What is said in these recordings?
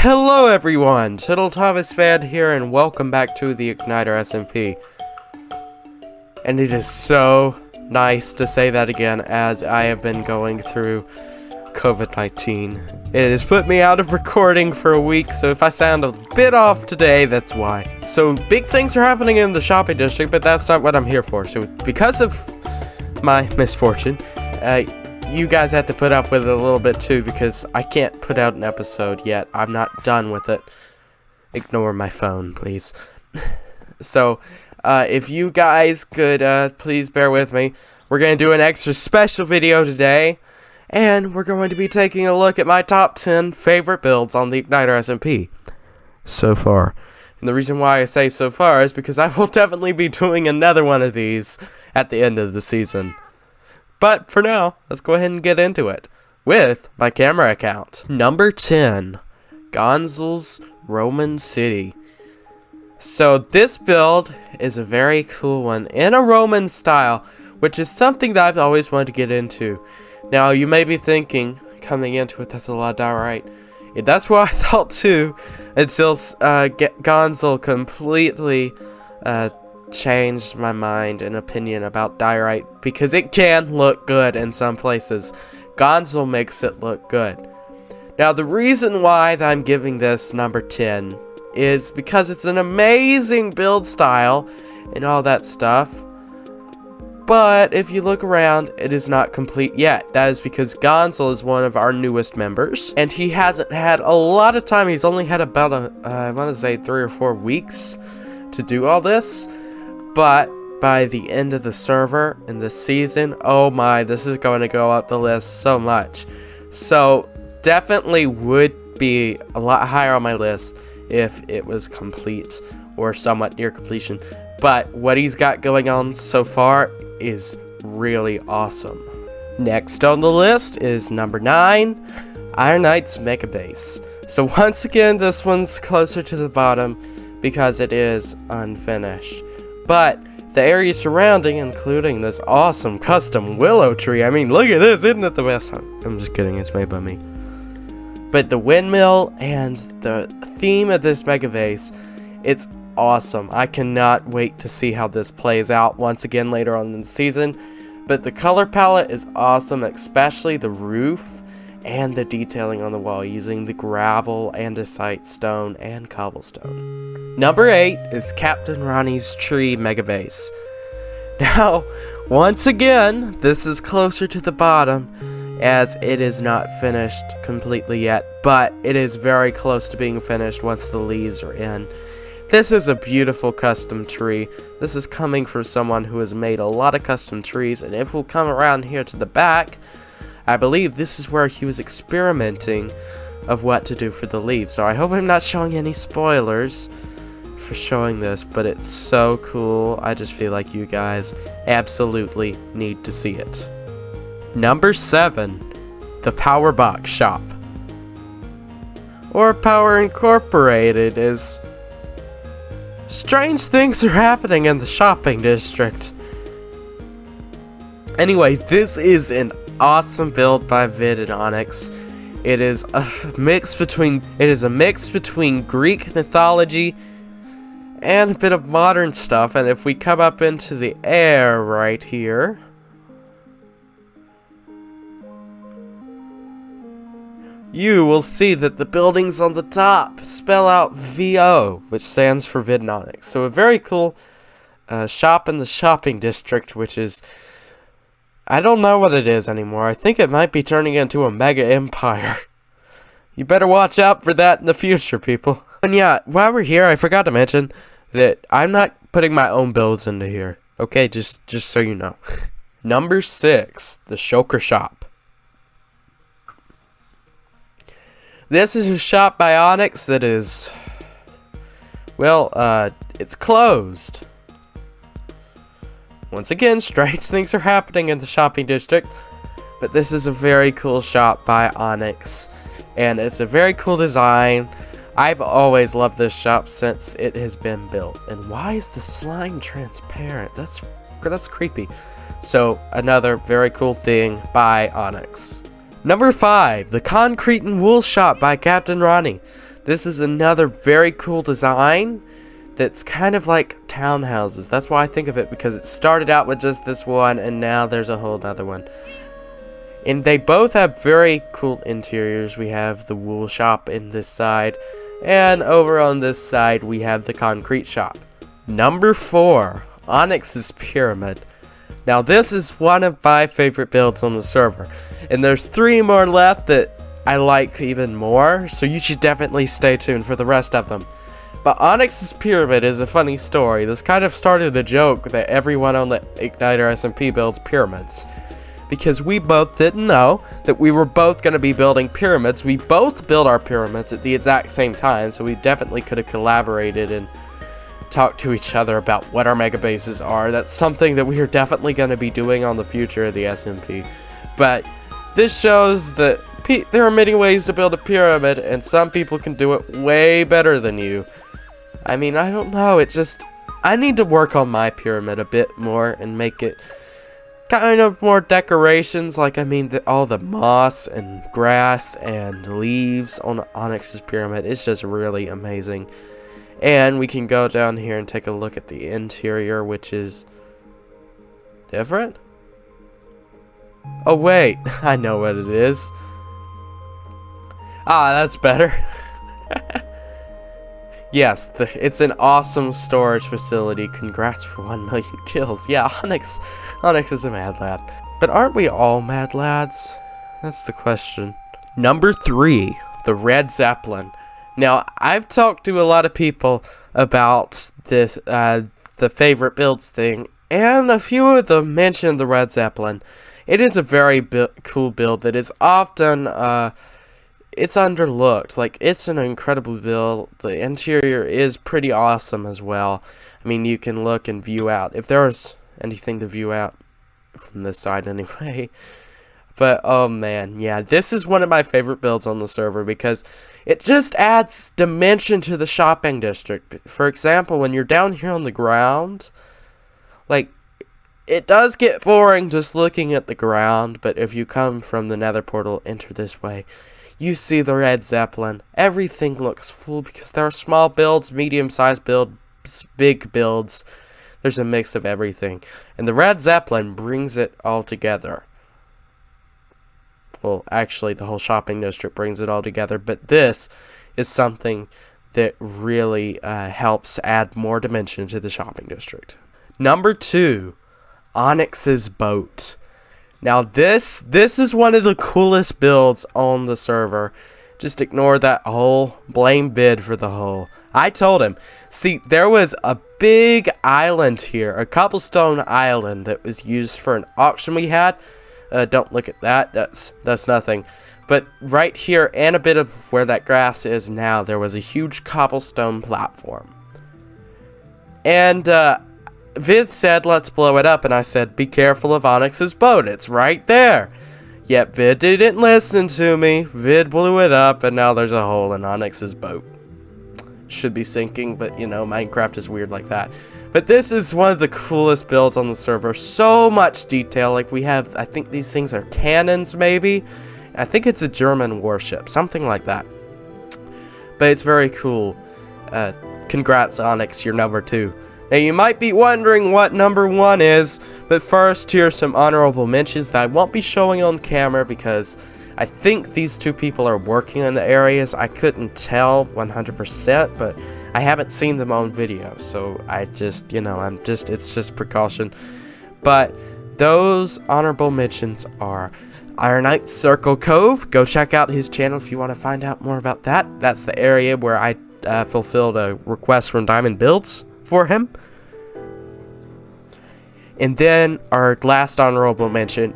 Hello everyone, totalthomasman here, and welcome back to the IgnitorSMP. And it is so nice to say that again, as I have been going through COVID-19. It has put me out of recording for a week, so if I sound a bit off today, that's why. So big things are happening in the shopping district, but that's not what I'm here for. So because of my misfortune, you guys had to put up with it a little bit too, because I can't put out an episode yet. I'm not done with it. Ignore my phone, please. So, if you guys could, please bear with me. We're going to do an extra special video today, and we're going to be taking a look at my top 10 favorite builds on the IgnitorSMP so far. And the reason why I say so far is because I will definitely be doing another one of these at the end of the season. But for now, let's go ahead and get into it with my camera account. Number 10, Gonzales, Roman City. So this build is a very cool one in a Roman style, which is something that I've always wanted to get into. Now you may be thinking, coming into it, that's a lot of diorite. Yeah, that's what I thought too, until Gonzales completely changed my mind and opinion about diorite, because it can look good in some places. Gonzales makes it look good. Now the reason why that I'm giving this number 10 is because it's an amazing build style and all that stuff, but if you look around, it is not complete yet. That is because Gonzales is one of our newest members, and he hasn't had a lot of time. He's only had about I want to say 3 or 4 weeks to do all this. But by the end of the server in this season, oh my, this is going to go up the list so much. So definitely would be a lot higher on my list if it was complete or somewhat near completion. But what he's got going on so far is really awesome. Next on the list is number 9, Ironites Megabase. So once again, this one's closer to the bottom because it is unfinished. But the area surrounding, including this awesome custom willow tree, I mean, look at this, isn't it the best? I'm just kidding, it's made by me. But the windmill and the theme of this Megabase, it's awesome. I cannot wait to see how this plays out once again later on in the season. But the color palette is awesome, especially the roof and the detailing on the wall using the gravel, andesite stone, and cobblestone. Number 8 is Captain Ronnie's Tree Megabase. Now, once again, this is closer to the bottom as it is not finished completely yet, but it is very close to being finished once the leaves are in. This is a beautiful custom tree. This is coming from someone who has made a lot of custom trees, and if we'll come around here to the back, I believe this is where he was experimenting of what to do for the leaves. So I hope I'm not showing any spoilers for showing this, but it's so cool. I just feel like you guys absolutely need to see it. Number 7, the Power Box Shop, or Power Incorporated, is strange things are happening in the shopping district. Anyway, this is an awesome build by Vid and Onyx. It is a mix between Greek mythology and a bit of modern stuff. And if we come up into the air right here, you will see that the buildings on the top spell out VO, which stands for Vid and Onyx. So a very cool shop in the shopping district, which is, I don't know what it is anymore. I think it might be turning into a mega empire. You better watch out for that in the future, people. And yeah, while we're here, I forgot to mention that I'm not putting my own builds into here. Okay, just so you know. Number 6, the Shoker Shop. This is a shop by Onyx that is, well, it's closed. Once again, strange things are happening in the shopping district, but this is a very cool shop by Onyx, and it's a very cool design. I've always loved this shop since it has been built. And why is the slime transparent? That's creepy. So, another very cool thing by Onyx. Number 5, the Concrete and Wool Shop by Captain Ronnie. This is another very cool design that's kind of like townhouses. That's why I think of it, because it started out with just this one and now there's a whole other one. And they both have very cool interiors. We have the wool shop in this side, and over on this side we have the concrete shop. Number 4, Onyx's Pyramid. Now this is one of my favorite builds on the server, and there's 3 more left that I like even more, so you should definitely stay tuned for the rest of them. But Onyx's Pyramid is a funny story. This kind of started a joke that everyone on the IgnitorSMP builds pyramids, because we both didn't know that we were both going to be building pyramids. We both built our pyramids at the exact same time, so we definitely could have collaborated and talked to each other about what our megabases are. That's something that we are definitely going to be doing on the future of the SMP. But this shows that there are many ways to build a pyramid, and some people can do it way better than you. I mean, I don't know, I need to work on my pyramid a bit more and make it kind of more decorations. Like, I mean, all the moss and grass and leaves on Onyx's pyramid is just really amazing. And we can go down here and take a look at the interior, which is different. Oh wait, I know what it is. Ah, that's better. Yes, it's an awesome storage facility. Congrats for 1 million kills. Yeah, Onyx is a mad lad. But aren't we all mad lads? That's the question. Number 3, the Red Zeppelin. Now, I've talked to a lot of people about this, the favorite builds thing, and a few of them mentioned the Red Zeppelin. It is a very cool build that is often, it's underlooked. Like, it's an incredible build. The interior is pretty awesome as well. I mean, you can look and view out, if there was anything to view out from this side anyway. But, oh man, yeah, this is one of my favorite builds on the server because it just adds dimension to the shopping district. For example, when you're down here on the ground, like, it does get boring just looking at the ground, but if you come from the nether portal, enter this way, you see the Red Zeppelin. Everything looks full because there are small builds, medium-sized builds, big builds. There's a mix of everything. And the Red Zeppelin brings it all together. Well, actually, the whole shopping district brings it all together, but this is something that really helps add more dimension to the shopping district. Number 2, Onyx's boat. Now this is one of the coolest builds on the server. Just ignore that whole blame vid for the whole. I told him, see, there was a big island here, a cobblestone island that was used for an auction we had. Don't look at that, that's nothing. But right here, and a bit of where that grass is now, there was a huge cobblestone platform. And, Vid said, let's blow it up, and I said, be careful of Onyx's boat, it's right there. Yep, Vid didn't listen to me. Vid blew it up, and now there's a hole in Onyx's boat. Should be sinking, but, you know, Minecraft is weird like that. But this is one of the coolest builds on the server. So much detail. Like, we have, I think these things are cannons, maybe? I think it's a German warship, something like that. But it's very cool. Congrats, Onyx, you're number 2. Now, you might be wondering what number 1 is, but first, here's some honorable mentions that I won't be showing on camera because I think these 2 people are working in the areas. I couldn't tell 100%, but I haven't seen them on video, so I just, you know, it's just precaution. But those honorable mentions are Ironites Circle Cove. Go check out his channel if you want to find out more about that. That's the area where I fulfilled a request from Diamond Builds for him. And then our last honorable mention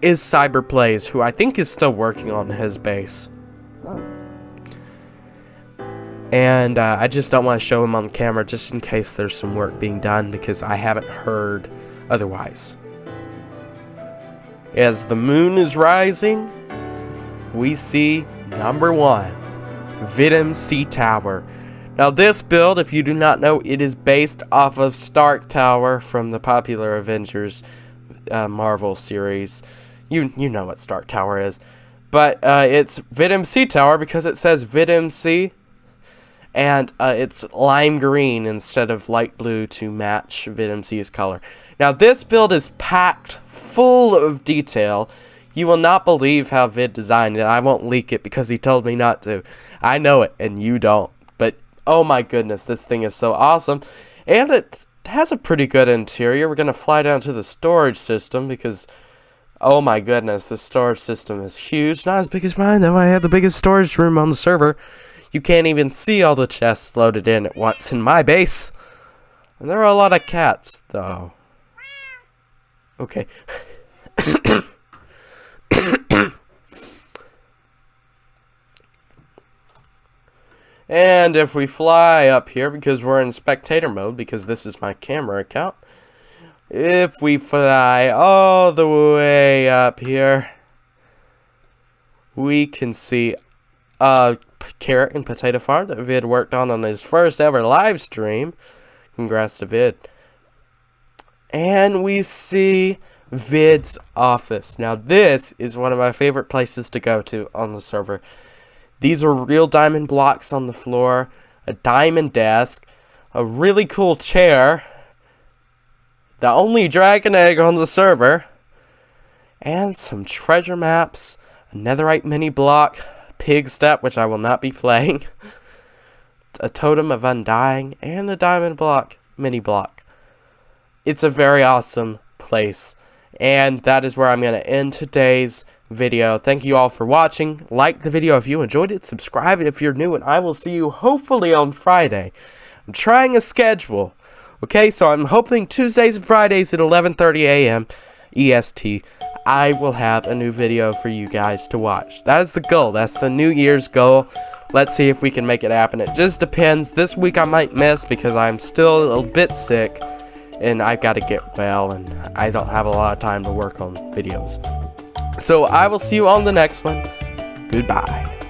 is Cyberplays, who I think is still working on his base. And I just don't want to show him on camera just in case there's some work being done because I haven't heard otherwise. As the moon is rising, we see number 1, Vidum Sea Tower. Now this build, if you do not know, it is based off of Stark Tower from the popular Avengers Marvel series. You know what Stark Tower is. But it's vidMC tower because it says vidMC, and it's lime green instead of light blue to match vidMC's color. Now this build is packed full of detail. You will not believe how Vid designed it. I won't leak it because he told me not to. I know it, and you don't. But oh my goodness, this thing is so awesome. And it has a pretty good interior. We're going to fly down to the storage system because, oh my goodness, the storage system is huge. Not as big as mine, though. I have the biggest storage room on the server. You can't even see all the chests loaded in at once in my base. And there are a lot of cats, though. Okay. And if we fly up here, because we're in spectator mode, because this is my camera account, if we fly all the way up here, we can see carrot and potato farm that Vid worked on his first ever live stream. Congrats to Vid. And we see Vid's office. Now this is one of my favorite places to go to on the server. These are real diamond blocks on the floor, a diamond desk, a really cool chair, the only dragon egg on the server, and some treasure maps, a netherite mini block, pig step, which I will not be playing, a totem of undying, and a diamond block mini block. It's a very awesome place, and that is where I'm going to end today's video. Thank you all for watching. Like the video if you enjoyed it, subscribe if you're new, and I will see you hopefully on Friday. I'm trying a schedule, okay, so I'm hoping Tuesdays and Fridays at 11:30 a.m. EST I will have a new video for you guys to watch. That is the goal. That's the New Year's goal. Let's see if we can make it happen. It just depends. This week I might miss because I'm still a bit sick and I've got to get well, and I don't have a lot of time to work on videos. So I will see you on the next one. Goodbye.